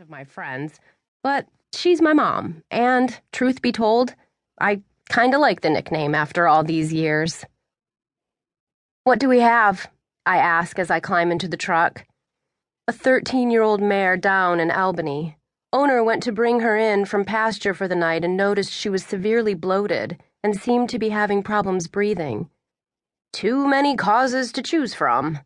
of my friends, but she's my mom, and, truth be told, I kinda like the nickname after all these years. "What do we have?" I ask as I climb into the truck. "A 13-year-old mare down in Albany. Owner went to bring her in from pasture for the night and noticed she was severely bloated and seemed to be having problems breathing. Too many causes to choose from."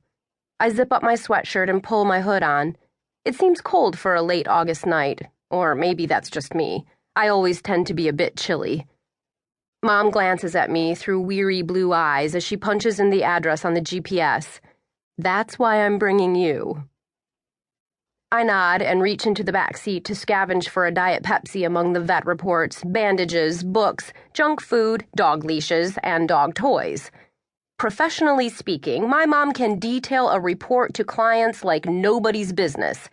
I zip up my sweatshirt and pull my hood on. It seems cold for a late August night, or maybe that's just me. I always tend to be a bit chilly. Mom glances at me through weary blue eyes as she punches in the address on the GPS. "That's why I'm bringing you." I nod and reach into the back seat to scavenge for a Diet Pepsi among the vet reports, bandages, books, junk food, dog leashes, and dog toys. Professionally speaking, my mom can detail a report to clients like nobody's business,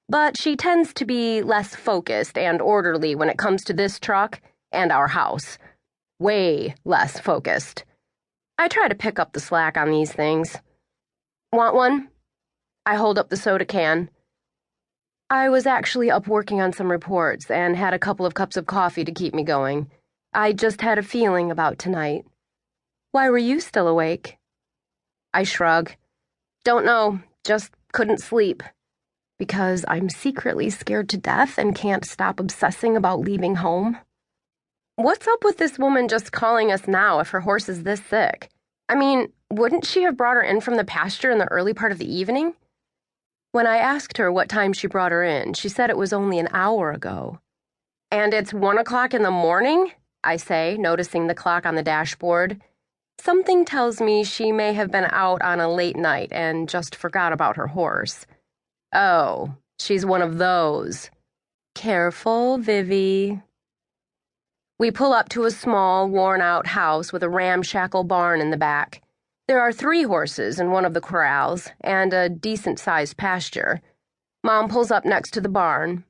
but she tends to be less focused and orderly when it comes to this truck and our house. Way less focused. I try to pick up the slack on these things. "Want one?" I hold up the soda can. I was actually up working on some reports and had a couple of cups of coffee to keep me going. I just had a feeling about tonight. "Why were you still awake?" I shrug. "Don't know, just couldn't sleep. Because I'm secretly scared to death and can't stop obsessing about leaving home." "What's up with this woman just calling us now if her horse is this sick? I mean, wouldn't she have brought her in from the pasture in the early part of the evening?" When I asked her what time she brought her in, she said it was only an hour ago. "And it's 1 o'clock in the morning?" I say, noticing the clock on the dashboard. Something tells me she may have been out on a late night and just forgot about her horse. Oh, she's one of those. Careful, Vivi. We pull up to a small, worn-out house with a ramshackle barn in the back. There are 3 horses in one of the corrals and a decent-sized pasture. Mom pulls up next to the barn.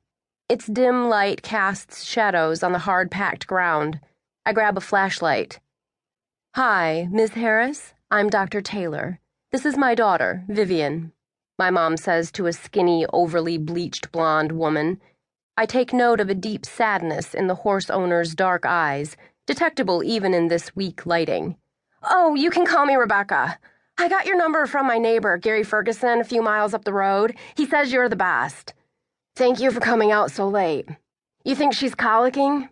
Its dim light casts shadows on the hard-packed ground. I grab a flashlight. "Hi, Ms. Harris. I'm Dr. Taylor. This is my daughter, Vivienne," my mom says to a skinny, overly bleached blonde woman. I take note of a deep sadness in the horse owner's dark eyes, detectable even in this weak lighting. "Oh, you can call me Rebecca. I got your number from my neighbor, Gary Ferguson, a few miles up the road. He says you're the best. Thank you for coming out so late. You think she's colicking?"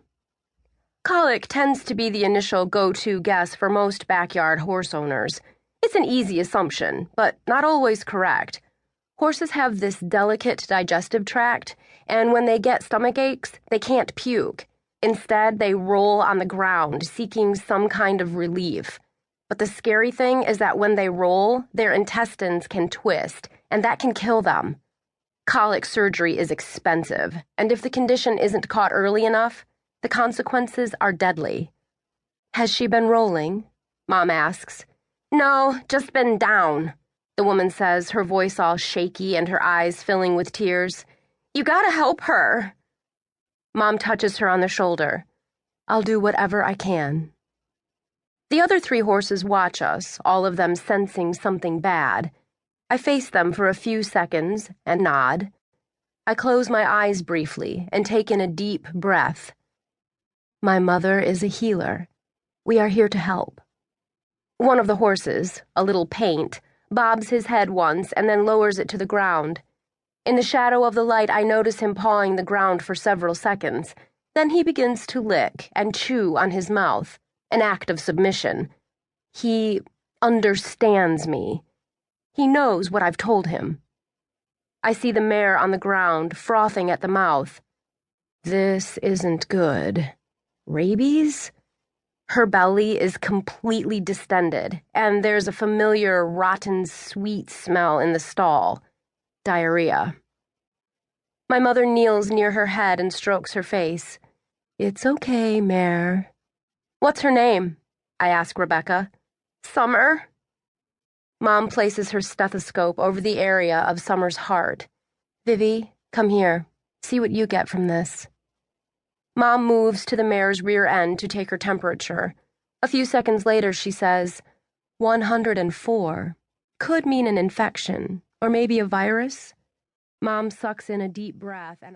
Colic tends to be the initial go-to guess for most backyard horse owners. It's an easy assumption, but not always correct. Horses have this delicate digestive tract, and when they get stomach aches, they can't puke. Instead, they roll on the ground, seeking some kind of relief. But the scary thing is that when they roll, their intestines can twist, and that can kill them. Colic surgery is expensive, and if the condition isn't caught early enough, the consequences are deadly. "Has she been rolling?" Mom asks. "No, just been down," the woman says, her voice all shaky and her eyes filling with tears. "You gotta help her." Mom touches her on the shoulder. "I'll do whatever I can." The other 3 horses watch us, all of them sensing something bad. I face them for a few seconds and nod. I close my eyes briefly and take in a deep breath. My mother is a healer. We are here to help. One of the horses, a little paint, bobs his head once and then lowers it to the ground. In the shadow of the light, I notice him pawing the ground for several seconds. Then he begins to lick and chew on his mouth, an act of submission. He understands me. He knows what I've told him. I see the mare on the ground, frothing at the mouth. This isn't good. Rabies? Her belly is completely distended, and there's a familiar, rotten, sweet smell in the stall. Diarrhea. My mother kneels near her head and strokes her face. "It's okay, mare." "What's her name?" I ask Rebecca. "Summer." Mom places her stethoscope over the area of Summer's heart. "Vivi, come here. See what you get from this." Mom moves to the mare's rear end to take her temperature. A few seconds later, she says, 104. Could mean an infection, or maybe a virus. Mom sucks in a deep breath and